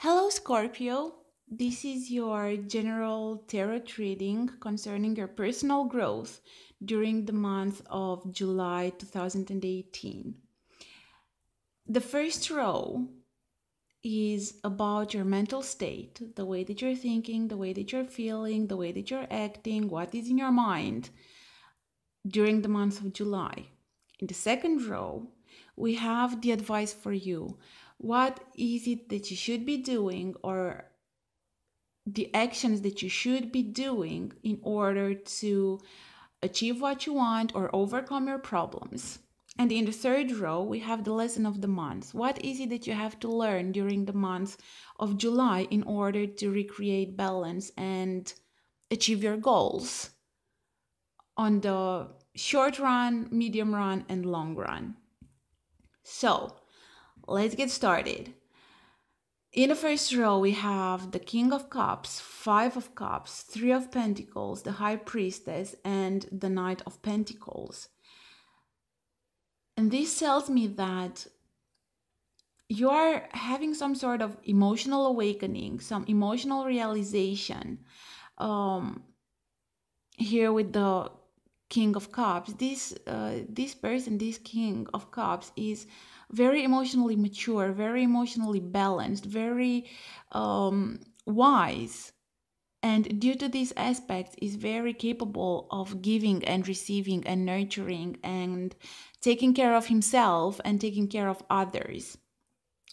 Hello, Scorpio. This is your general tarot reading concerning your personal growth during the month of July 2018. The first row is about your mental state, the way that you're thinking, the way that you're feeling, the way that you're acting, what is in your mind during the month of July. In the second row, we have the advice for you. What is it that you should be doing, or the actions that you should be doing in order to achieve what you want or overcome your problems? And in the third row, we have the lesson of the month. What is it that you have to learn during the month of July in order to recreate balance and achieve your goals on the short run, medium run, and long run? So let's get started. In the first row, we have the King of Cups, Five of Cups, Three of Pentacles, the High Priestess, and the Knight of Pentacles. And this tells me that you are having some sort of emotional awakening, some emotional realization. Here with the King of Cups, this person, this King of Cups, is very emotionally mature, very emotionally balanced, very wise, and due to these aspects is very capable of giving and receiving and nurturing and taking care of himself and taking care of others.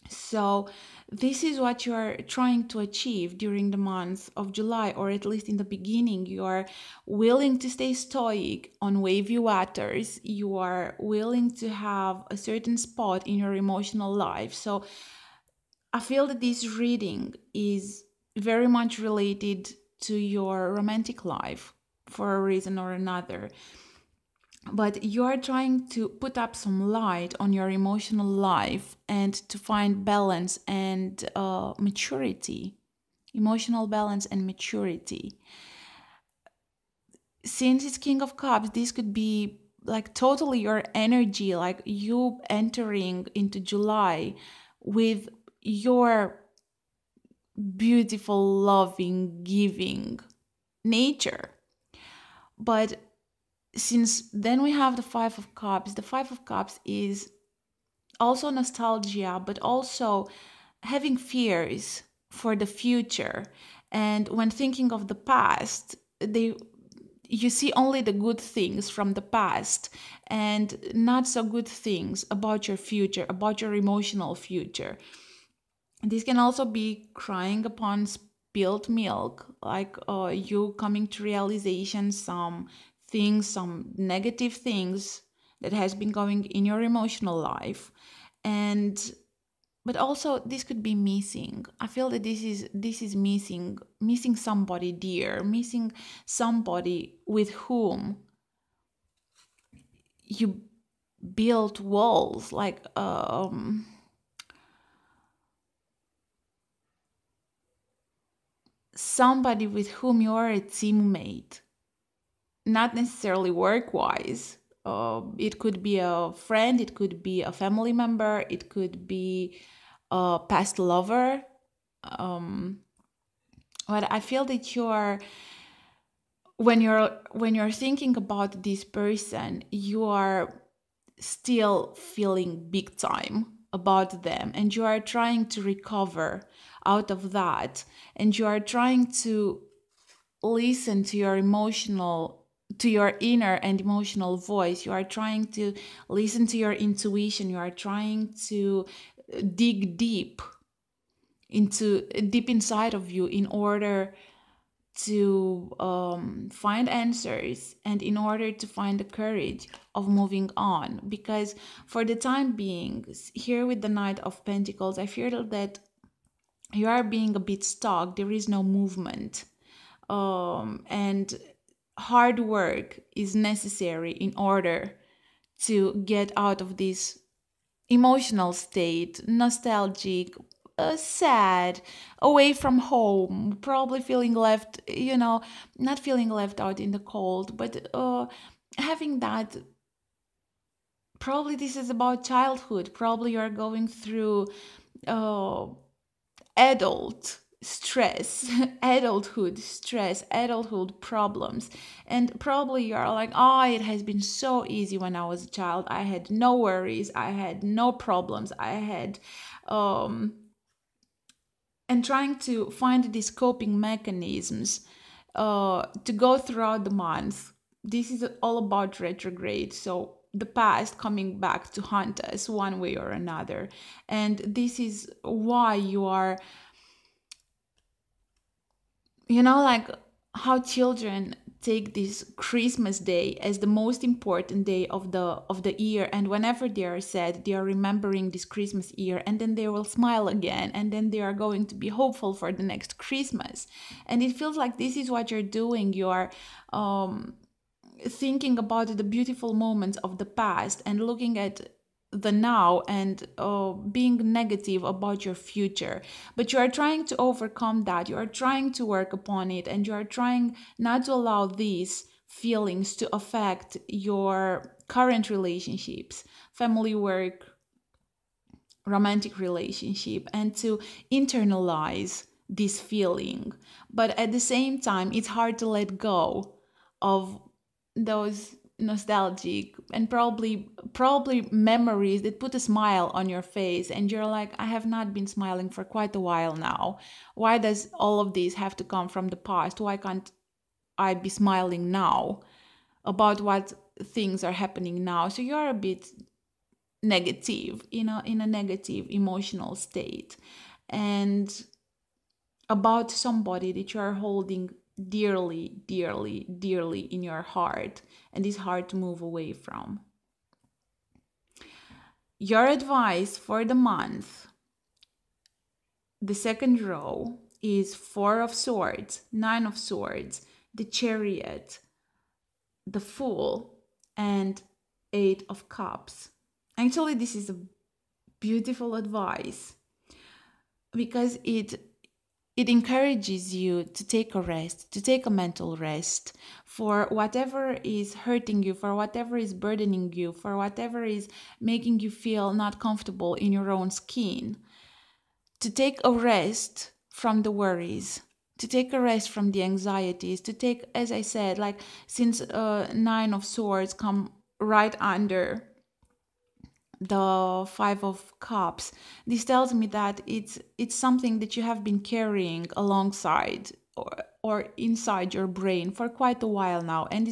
So this is what you are trying to achieve during the month of July, or at least in the beginning. You are willing to stay stoic on wavy waters. You are willing to have a certain spot in your emotional life. So I feel that this reading is very much related to your romantic life for a reason or another. But you are trying to put up some light on your emotional life and to find balance and maturity, emotional balance and maturity. Since it's King of Cups, this could be like totally your energy, like you entering into July with your beautiful, loving, giving nature. But since then we have the Five of Cups, the Five of Cups is also nostalgia, but also having fears for the future. And when thinking of the past, you see only the good things from the past and not so good things about your future, about your emotional future. This can also be crying upon spilled milk, like you coming to realization some things, some negative things that has been going in your emotional life. And but also this could be missing. I feel that this is missing somebody dear, missing somebody with whom you built walls, like somebody with whom you are a teammate, not necessarily work-wise. It could be a friend, it could be a family member, it could be a past lover. But I feel that when you're thinking about this person, you are still feeling big time about them, and you are trying to recover out of that, and you are trying to listen to your inner and emotional voice. You are trying to listen to your intuition. You are trying to dig deep inside of you in order to find answers and in order to find the courage of moving on. Because for the time being, here with the Knight of Pentacles, I feel that you are being a bit stuck. There is no movement. And hard work is necessary in order to get out of this emotional state, nostalgic, sad, away from home, probably feeling left, not feeling left out in the cold, but having that. Probably this is about childhood. Probably you're going through uh, adult stress, adulthood stress, adulthood problems. And probably you're like, oh, it has been so easy when I was a child. I had no worries, I had no problems, I had and trying to find these coping mechanisms to go throughout the month. This is all about retrograde. So the past coming back to haunt us one way or another. And this is why you are, like how children take this Christmas day as the most important day of the year, and whenever they are sad, they are remembering this Christmas year, and then they will smile again, and then they are going to be hopeful for the next Christmas. And it feels like this is what you're doing. You are thinking about the beautiful moments of the past and looking at the now and being negative about your future. But you are trying to overcome that. You are trying to work upon it, and you are trying not to allow these feelings to affect your current relationships, family, work, romantic relationship, and to internalize this feeling. But at the same time, it's hard to let go of those nostalgic and probably memories that put a smile on your face, and you're like, I have not been smiling for quite a while now. Why does all of this have to come from the past? Why can't I be smiling now about what things are happening now? So you're a bit negative, in a negative emotional state, and about somebody that you are holding dearly, dearly, dearly in your heart, and is hard to move away from. Your advice for the month, the second row, is Four of Swords, Nine of Swords, the Chariot, the Fool, and Eight of Cups. Actually, this is a beautiful advice because it encourages you to take a rest, to take a mental rest for whatever is hurting you, for whatever is burdening you, for whatever is making you feel not comfortable in your own skin. To take a rest from the worries, to take a rest from the anxieties, to take, as I said, like since Nine of Swords come right under the Five of Cups, this tells me that it's something that you have been carrying alongside or inside your brain for quite a while now, and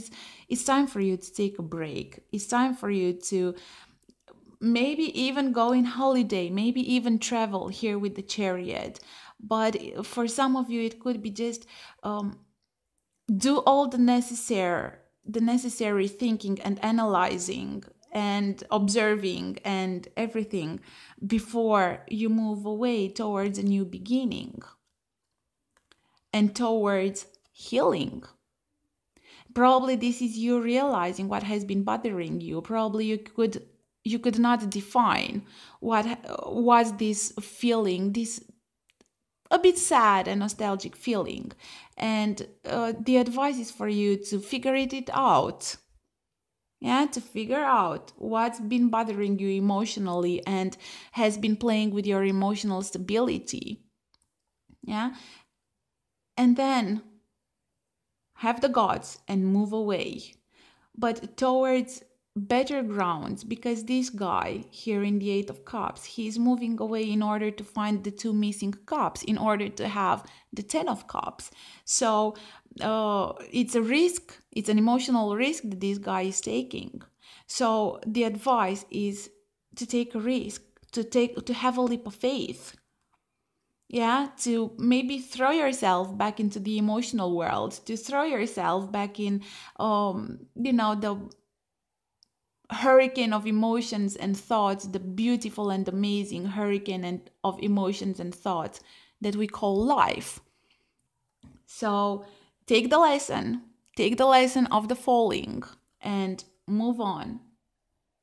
it's time for you to take a break. It's time for you to maybe even go in holiday, maybe even travel here with the Chariot. But for some of you, it could be just do all the necessary thinking and analyzing and observing and everything before you move away towards a new beginning and towards healing. Probably this is you realizing what has been bothering you. Probably you could not define what was this feeling, this a bit sad and nostalgic feeling, and the advice is for you to figure it out. Yeah, to figure out what's been bothering you emotionally and has been playing with your emotional stability. Yeah, and then have the guts and move away, but towards better grounds, because this guy here in the Eight of Cups, he's moving away in order to find the two missing cups, in order to have the Ten of Cups. So it's a risk, it's an emotional risk that this guy is taking. So the advice is to take a risk, to have a leap of faith. Yeah, to maybe throw yourself back into the emotional world, to throw yourself back in the hurricane of emotions and thoughts, the beautiful and amazing hurricane of emotions and thoughts that we call life. So take the lesson of the falling and move on,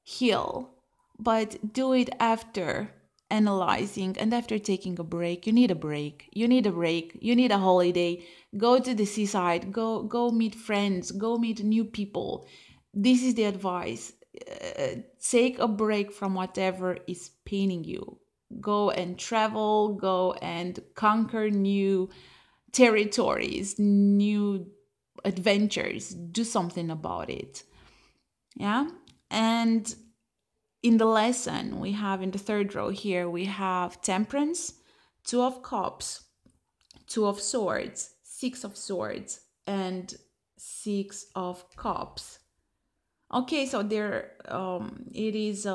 heal, but do it after analyzing and after taking a break. You need a break, you need a holiday. Go to the seaside, go meet friends, go meet new people. This is the advice. Take a break from whatever is paining you. Go and travel, go and conquer new territories, new adventures. Do something about it. Yeah. And in the lesson, we have in the third row here, we have Temperance, Two of Cups, Two of Swords, Six of Swords, and Six of Cups. Okay, so there it is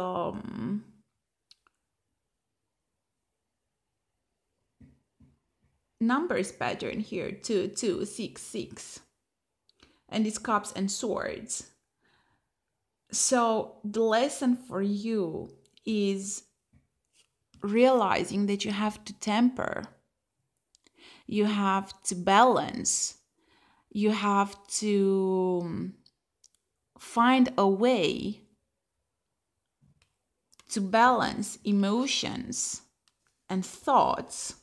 numbers pattern here, 2, 2, 6, 6. And it's cups and swords. So the lesson for you is realizing that you have to temper, you have to balance, you have to find a way to balance emotions and thoughts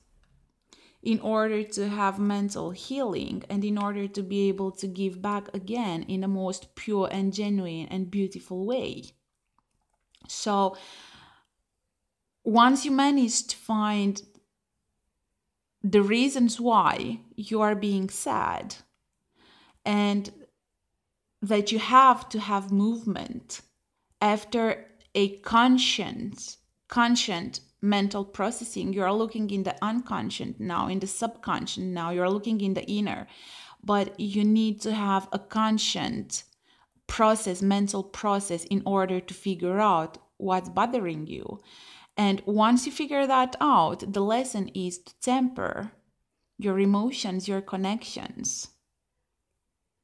in order to have mental healing and in order to be able to give back again in the most pure and genuine and beautiful way. So once you manage to find the reasons why you are being sad and that you have to have movement after a conscient mental processing, you are looking in the unconscious now, in the subconscious now, you're looking in the inner, but you need to have a conscient process, mental process, in order to figure out what's bothering you. And once you figure that out, the lesson is to temper your emotions, your connections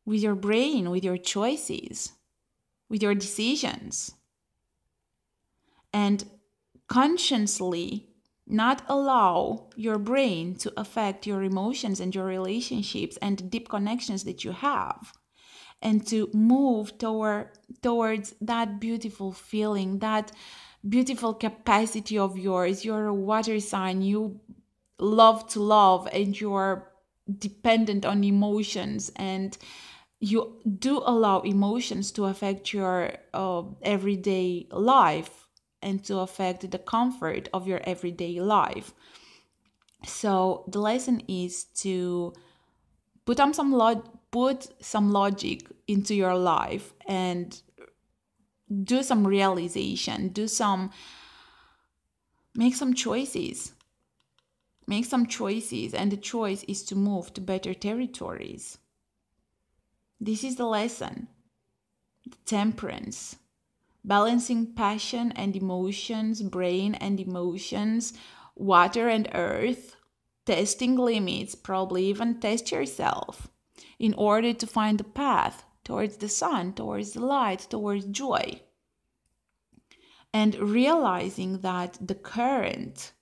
with your brain, with your choices, with your decisions. And consciously not allow your brain to affect your emotions and your relationships and the deep connections that you have, and to move towards that beautiful feeling, that beautiful capacity of yours. You're a water sign, you love to love, and you're dependent on emotions, and you do allow emotions to affect your everyday life and to affect the comfort of your everyday life. So the lesson is to put some logic into your life and do some realization, make some choices. Make some choices, and the choice is to move to better territories. This is the lesson. The temperance. Balancing passion and emotions, brain and emotions, water and earth, testing limits, probably even test yourself in order to find the path towards the sun, towards the light, towards joy. And realizing that the current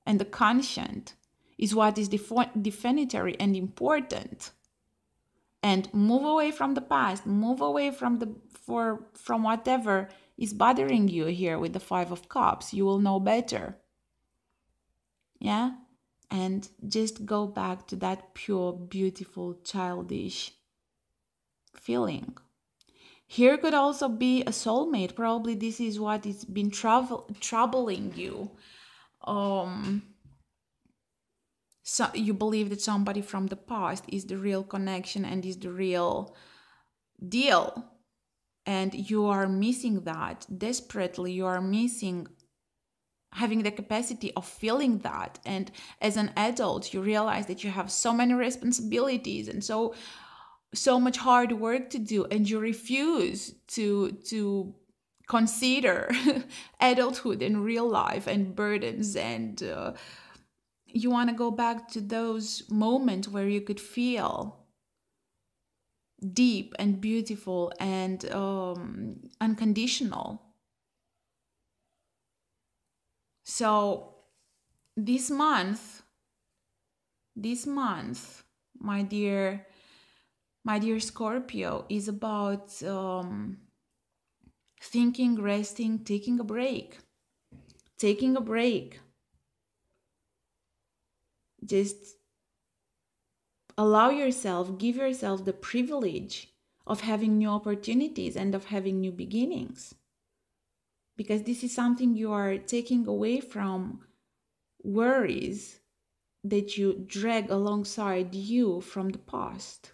and the conscient is what is definitory and important. And move away from the past, move away from whatever is bothering you here with the Five of Cups. You will know better. Yeah? And just go back to that pure, beautiful, childish feeling. Here could also be a soulmate. Probably this is what has been troubling you. So you believe that somebody from the past is the real connection and is the real deal, and you are missing that desperately. You are missing having the capacity of feeling that, and as an adult you realize that you have so many responsibilities and so much hard work to do, and you refuse to consider adulthood and real life and burdens, and you want to go back to those moments where you could feel deep and beautiful and unconditional. So this month, my dear Scorpio, is about thinking, resting, taking a break. Just allow yourself, give yourself the privilege of having new opportunities and of having new beginnings. Because this is something you are taking away from worries that you drag alongside you from the past.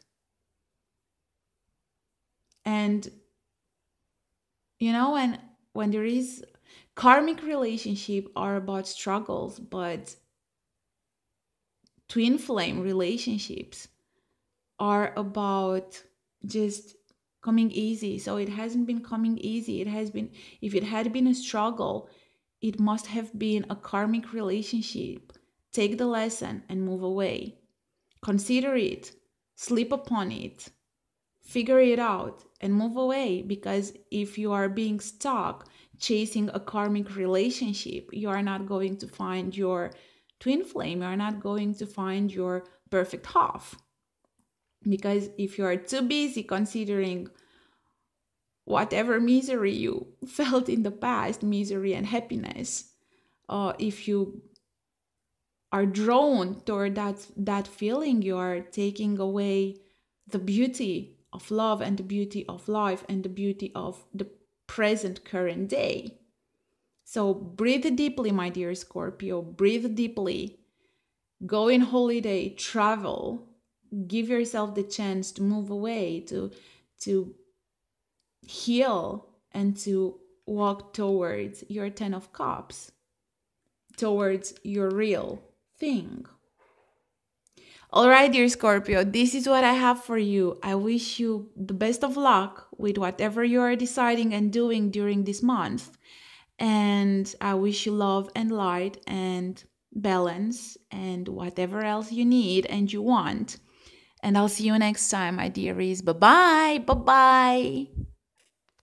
And when there is karmic relationship are about struggles, but twin flame relationships are about just coming easy. So it hasn't been coming easy. It has been, if it had been a struggle, it must have been a karmic relationship. Take the lesson and move away. Consider it, sleep upon it, figure it out, and move away. Because if you are being stuck chasing a karmic relationship, you are not going to find your twin flame. You are not going to find your perfect half. Because if you are too busy considering whatever misery you felt in the past, misery and happiness, if you are drawn toward that feeling, you are taking away the beauty of love and the beauty of life and the beauty of the present current day. So breathe deeply, my dear Scorpio. Breathe deeply. Go in holiday, travel. Give yourself the chance to move away, to heal, and to walk towards your 10 of cups, towards your real thing. All right, dear Scorpio, this is what I have for you. I wish you the best of luck with whatever you are deciding and doing during this month. And I wish you love and light and balance and whatever else you need and you want. And I'll see you next time, my dearies. Bye-bye. Bye-bye.